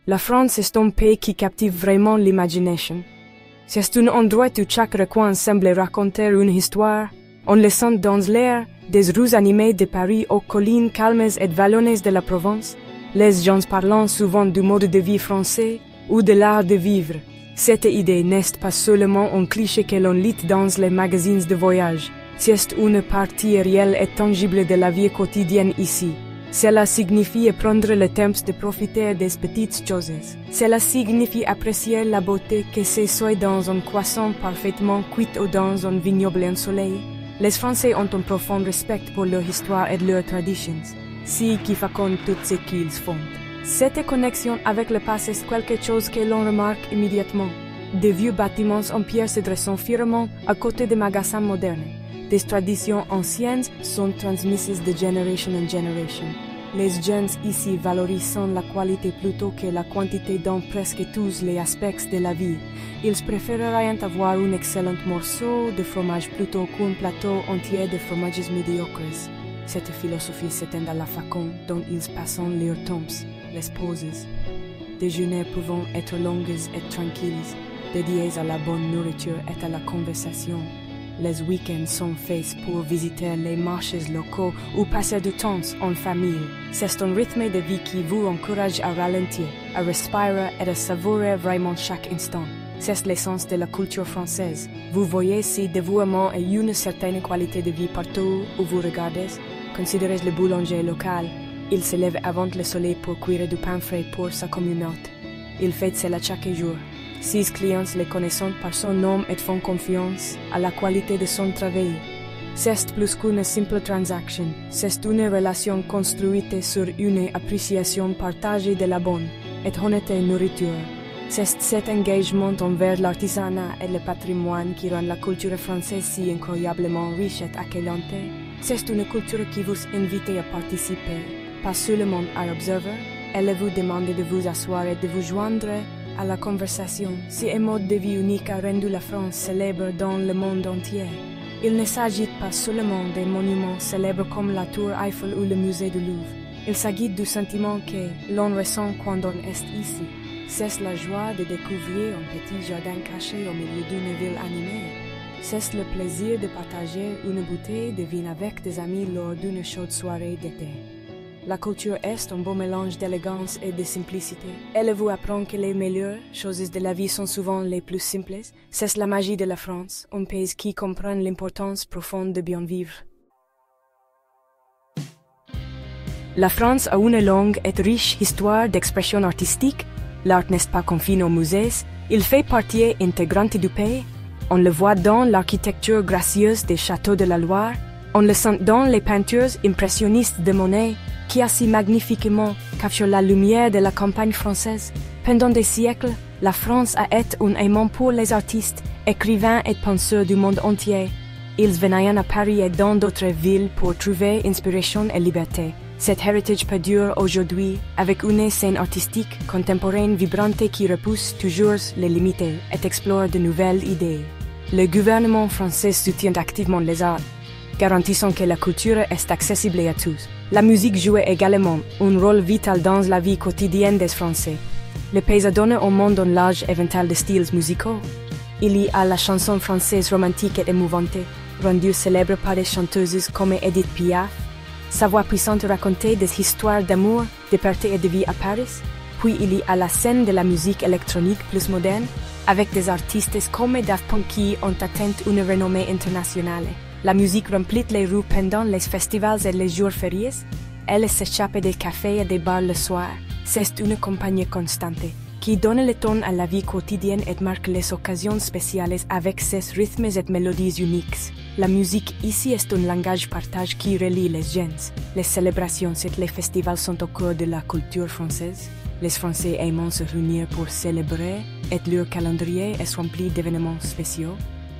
La France est un pays qui captive vraiment l'imagination. C'est un endroit où chaque recoin semble raconter une histoire, en laissant dans l'air des rues animées de Paris aux collines calmes et vallonnées de la Provence, les gens parlant souvent du mode de vie français ou de l'art de vivre. Cette idée n'est pas seulement un cliché que l'on lit dans les magazines de voyage, c'est une partie réelle et tangible de la vie quotidienne ici. Cela signifie prendre le temps de profiter des petites choses. Cela signifie apprécier la beauté que ce soit dans un croissant parfaitement cuit ou dans un vignoble ensoleillé. Les Français ont un profond respect pour leur histoire et leurs traditions, ce qui féconde tout ce qu'ils font. Cette connexion avec le passé est quelque chose que l'on remarque immédiatement. Des vieux bâtiments en pierre se dressant fièrement à côté des magasins modernes. Des traditions anciennes sont transmises de génération en génération. Les jeunes ici valorisent la qualité plutôt que la quantité dans presque tous les aspects de la vie. Ils préféreraient avoir un excellent morceau de fromage plutôt qu'un plateau entier de fromages médiocres. Cette philosophie s'étend à la façon dont ils passent leur temps, les pauses. Déjeuners pouvant être longues et tranquilles, dédiées à la bonne nourriture et à la conversation. Les week-ends sont faits pour visiter les marchés locaux ou passer du temps en famille. C'est un rythme de vie qui vous encourage à ralentir, à respirer et à savourer vraiment chaque instant. C'est l'essence de la culture française. Vous voyez ce dévouement et une certaine qualité de vie partout où vous regardez. Considérez le boulanger local. Il se lève avant le soleil pour cuire du pain frais pour sa communauté. Il fait cela chaque jour. Ses clients le connaissent par son nom et font confiance à la qualité de son travail. C'est plus qu'une simple transaction, c'est une relation construite sur une appréciation partagée de la bonne et honnête nourriture. C'est cet engagement envers l'artisanat et le patrimoine qui rend la culture française si incroyablement riche et accueillante. C'est une culture qui vous invite à participer, pas seulement à observer. Elle vous demande de vous asseoir et de vous joindre à la conversation. C'est un mode de vie unique a rendu la France célèbre dans le monde entier. Il ne s'agit pas seulement des monuments célèbres comme la Tour Eiffel ou le musée du Louvre. Il s'agit du sentiment que l'on ressent quand on est ici. C'est la joie de découvrir un petit jardin caché au milieu d'une ville animée. C'est le plaisir de partager une bouteille de vin avec des amis lors d'une chaude soirée d'été. La culture est un beau mélange d'élégance et de simplicité. Elle vous apprend que les meilleures choses de la vie sont souvent les plus simples. C'est la magie de la France, un pays qui comprend l'importance profonde de bien vivre. La France a une longue et riche histoire d'expression artistique. L'art n'est pas confiné aux musées, il fait partie intégrante du pays. On le voit dans l'architecture gracieuse des châteaux de la Loire, on le sent dans les peintures impressionnistes de Monet, qui a si magnifiquement capturé la lumière de la campagne française. Pendant des siècles, la France a été un aimant pour les artistes, écrivains et penseurs du monde entier. Ils venaient à Paris et dans d'autres villes pour trouver inspiration et liberté. Cet héritage perdure aujourd'hui avec une scène artistique contemporaine vibrante qui repousse toujours les limites et explore de nouvelles idées. Le gouvernement français soutient activement les arts, garantissant que la culture est accessible à tous. La musique joue également un rôle vital dans la vie quotidienne des Français. Le pays a donné au monde un large éventail de styles musicaux. Il y a la chanson française romantique et émouvante, rendue célèbre par des chanteuses comme Edith Piaf. Sa voix puissante racontait des histoires d'amour, de perte et de vie à Paris. Puis il y a la scène de la musique électronique plus moderne, avec des artistes comme Daft Punk qui ont atteint une renommée internationale. La musique remplit les rues pendant les festivals et les jours fériés. Elle s'échappe des cafés et des bars le soir. C'est une compagnie constante qui donne le ton à la vie quotidienne et marque les occasions spéciales avec ses rythmes et mélodies uniques. La musique ici est un langage partage qui relie les gens. Les célébrations et les festivals sont au cœur de la culture française. Les Français aiment se réunir pour célébrer et leur calendrier est rempli d'événements spéciaux.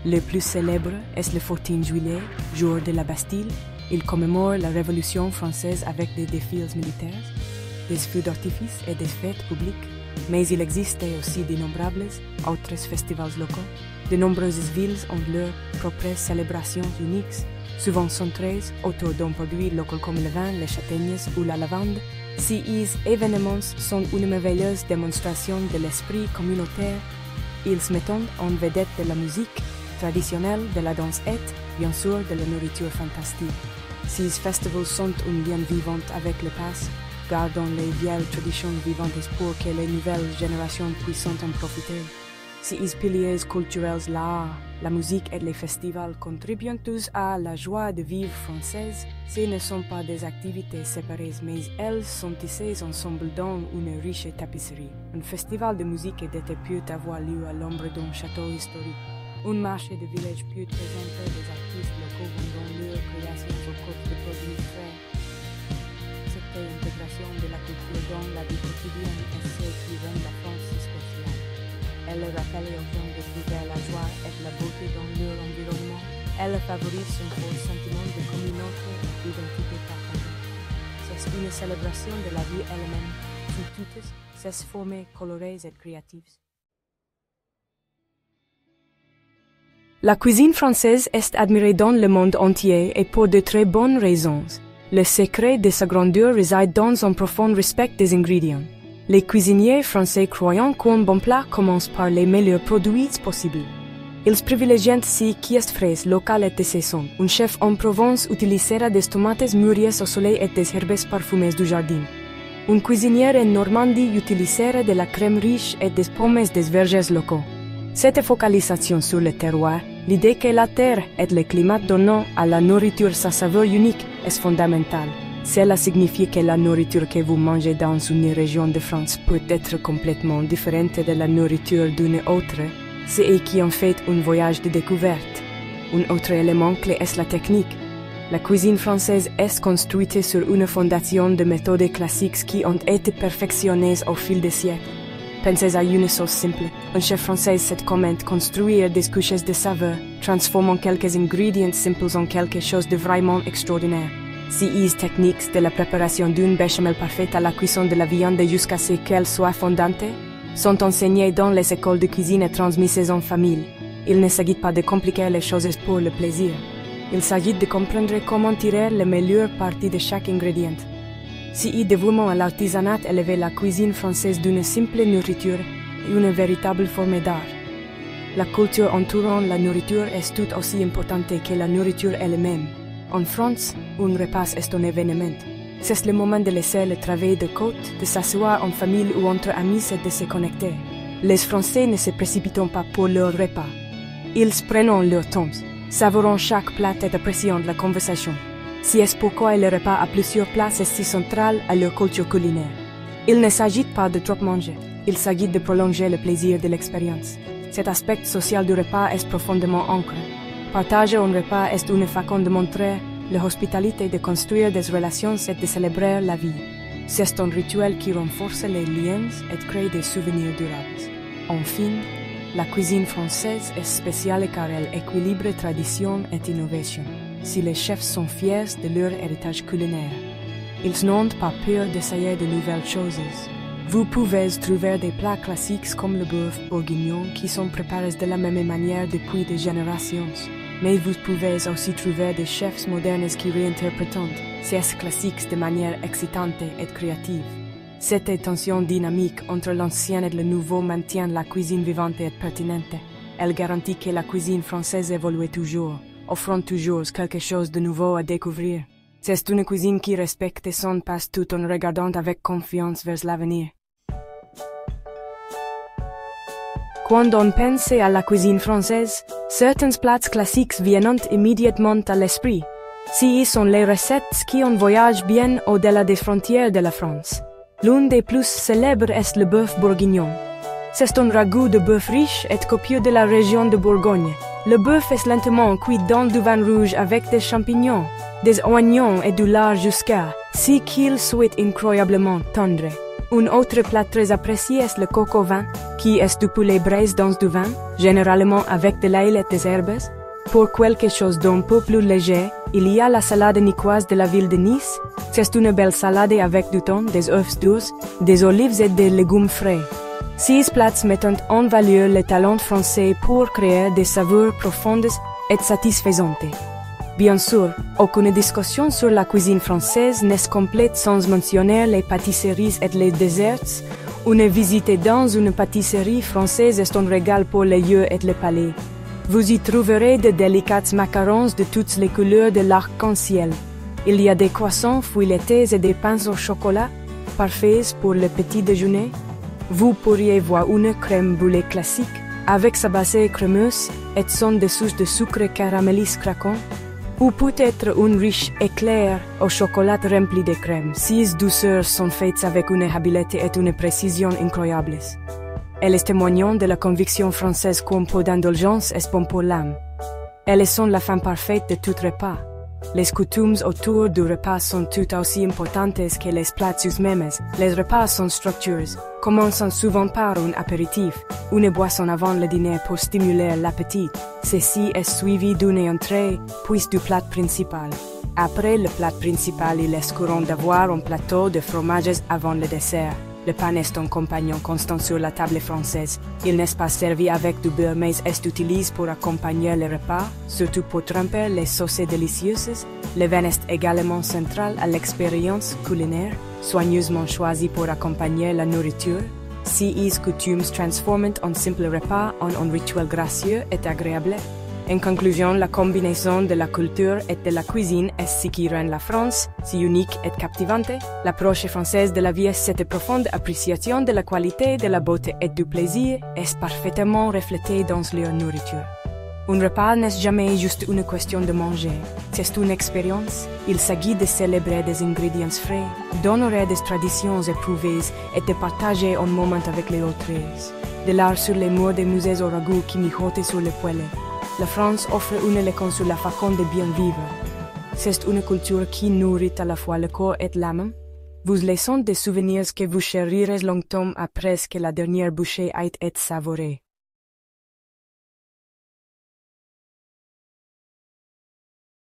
Le plus célèbre est le 14 juillet, jour de la Bastille. Il commémore la Révolution française avec des défilés militaires, des feux d'artifice et des fêtes publiques. Mais il existe aussi d'innombrables autres festivals locaux. De nombreuses villes ont leurs propres célébrations uniques, souvent centrées autour d'un produit local comme le vin, les châtaignes ou la lavande. Ces événements sont une merveilleuse démonstration de l'esprit communautaire. Ils mettent en vedette de la musique traditionnelle, de la danse et, bien sûr, de la nourriture fantastique. Ces festivals sont un lien vivant avec le passé, gardant les vieilles traditions vivantes pour que les nouvelles générations puissent en profiter. Ces piliers culturels, l'art, la musique et les festivals contribuent tous à la joie de vivre française. Ce ne sont pas des activités séparées, mais elles sont tissées ensemble dans une riche tapisserie. Un festival de musique et d'été peut avoir lieu à l'ombre d'un château historique. Un marché de village peut présenter des artistes locaux vendant leurs créations aux côtes de produits frais. Cette intégration de la culture dans la vie quotidienne est ce qui rend la France si spéciale. Elle rappelle aux gens de trouver la joie et la beauté dans leur environnement. Elle favorise un fort sentiment de communauté et d'identité partagée. C'est une célébration de la vie elle-même, sous toutes ses formes colorées et créatives. La cuisine française est admirée dans le monde entier et pour de très bonnes raisons. Le secret de sa grandeur réside dans un profond respect des ingrédients. Les cuisiniers français croyant qu'un bon plat commence par les meilleurs produits possibles. Ils privilégient ce qui est frais, local et de saison. Un chef en Provence utilisera des tomates mûries au soleil et des herbes parfumées du jardin. Un cuisinier en Normandie utilisera de la crème riche et des pommes des vergers locaux. Cette focalisation sur le terroir, l'idée que la terre et le climat donnant à la nourriture sa saveur unique est fondamentale. Cela signifie que la nourriture que vous mangez dans une région de France peut être complètement différente de la nourriture d'une autre. C'est qui en fait un voyage de découverte. Un autre élément clé est la technique. La cuisine française est construite sur une fondation de méthodes classiques qui ont été perfectionnées au fil des siècles. Pensez à une sauce simple. Un chef français sait comment construire des couches de saveur, transformant quelques ingrédients simples en quelque chose de vraiment extraordinaire. Ces techniques de la préparation d'une béchamel parfaite à la cuisson de la viande jusqu'à ce qu'elle soit fondante sont enseignées dans les écoles de cuisine et transmises en famille. Il ne s'agit pas de compliquer les choses pour le plaisir. Il s'agit de comprendre comment tirer le meilleur parti de chaque ingrédient. Ce dévouement à l'artisanat élève la cuisine française d'une simple nourriture et une véritable forme d'art. La culture entourant la nourriture est tout aussi importante que la nourriture elle-même. En France, un repas est un événement. C'est le moment de laisser le travail de côté, de s'asseoir en famille ou entre amis et de se connecter. Les Français ne se précipitent pas pour leur repas. Ils prennent leur temps, savourant chaque plat et appréciant la conversation. C'est pourquoi le repas a plusieurs places si centrales à leur culture culinaire. Il ne s'agit pas de trop manger, il s'agit de prolonger le plaisir de l'expérience. Cet aspect social du repas est profondément ancré. Partager un repas est une façon de montrer l'hospitalité, de construire des relations et de célébrer la vie. C'est un rituel qui renforce les liens et crée des souvenirs durables. Enfin, la cuisine française est spéciale car elle équilibre tradition et innovation. Si les chefs sont fiers de leur héritage culinaire, ils n'ont pas peur d'essayer de nouvelles choses. Vous pouvez trouver des plats classiques comme le bœuf bourguignon qui sont préparés de la même manière depuis des générations. Mais vous pouvez aussi trouver des chefs modernes qui réinterprètent ces classiques de manière excitante et créative. Cette tension dynamique entre l'ancien et le nouveau maintient la cuisine vivante et pertinente. Elle garantit que la cuisine française évolue toujours, offrant toujours quelque chose de nouveau à découvrir. C'est une cuisine qui respecte son passé tout en regardant avec confiance vers l'avenir. Quand on pense à la cuisine française, certains plats classiques viennent immédiatement à l'esprit. Ces sont les recettes qui en voyagent bien au-delà des frontières de la France. L'une des plus célèbres est le bœuf bourguignon. C'est un ragoût de bœuf riche et copieux de la région de Bourgogne. Le bœuf est lentement cuit dans du vin rouge avec des champignons, des oignons et du lard jusqu'à ce qu'il soit incroyablement tendre. Un autre plat très apprécié est le coq au vin, qui est du poulet braisé dans du vin, généralement avec de l'ail et des herbes. Pour quelque chose d'un peu plus léger, il y a la salade niçoise de la ville de Nice. C'est une belle salade avec du thon, des œufs durs, des olives et des légumes frais. Ces plats mettent en valeur le talent français pour créer des saveurs profondes et satisfaisantes. Bien sûr, aucune discussion sur la cuisine française n'est complète sans mentionner les pâtisseries et les desserts. Une visite dans une pâtisserie française est un régal pour les yeux et le palais. Vous y trouverez de délicats macarons de toutes les couleurs de l'arc-en-ciel. Il y a des croissants fouilletés et des pains au chocolat, parfaits pour le petit déjeuner. Vous pourriez voir une crème brûlée classique, avec sa base crémeuse et son dessous de sucre caramélisé craquant, ou peut-être une riche éclair au chocolat rempli de crème. Ces douceurs sont faites avec une habileté et une précision incroyables. Elles témoignent de la conviction française qu'un peu d'indulgence est bon pour l'âme. Elles sont la fin parfaite de tout repas. Les coutumes autour du repas sont tout aussi importantes que les plats eux-mêmes. Les repas sont structurés, commençant souvent par un apéritif, une boisson avant le dîner pour stimuler l'appétit. Ceci est suivi d'une entrée, puis du plat principal. Après le plat principal, il est courant d'avoir un plateau de fromages avant le dessert. Le pain est un compagnon constant sur la table française. Il n'est pas servi avec du beurre mais est utilisé pour accompagner le repas, surtout pour tremper les sauces délicieuses. Le vin est également central à l'expérience culinaire, soigneusement choisi pour accompagner la nourriture. Ces coutumes transforment un simple repas en un rituel gracieux et agréable. En conclusion, la combinaison de la culture et de la cuisine est ce qui rend la France si unique et captivante. L'approche française de la vie est cette profonde appréciation de la qualité, de la beauté et du plaisir est parfaitement reflétée dans leur nourriture. Un repas n'est jamais juste une question de manger, c'est une expérience. Il s'agit de célébrer des ingrédients frais, d'honorer des traditions éprouvées et de partager un moment avec les autres. De l'art sur les murs des musées au ragoût qui mijotent sur le poêle. La France offre une leçon sur la façon de bien vivre. C'est une culture qui nourrit à la fois le corps et l'âme. Vous laissons des souvenirs que vous chérirez longtemps après que la dernière bouchée ait été savourée.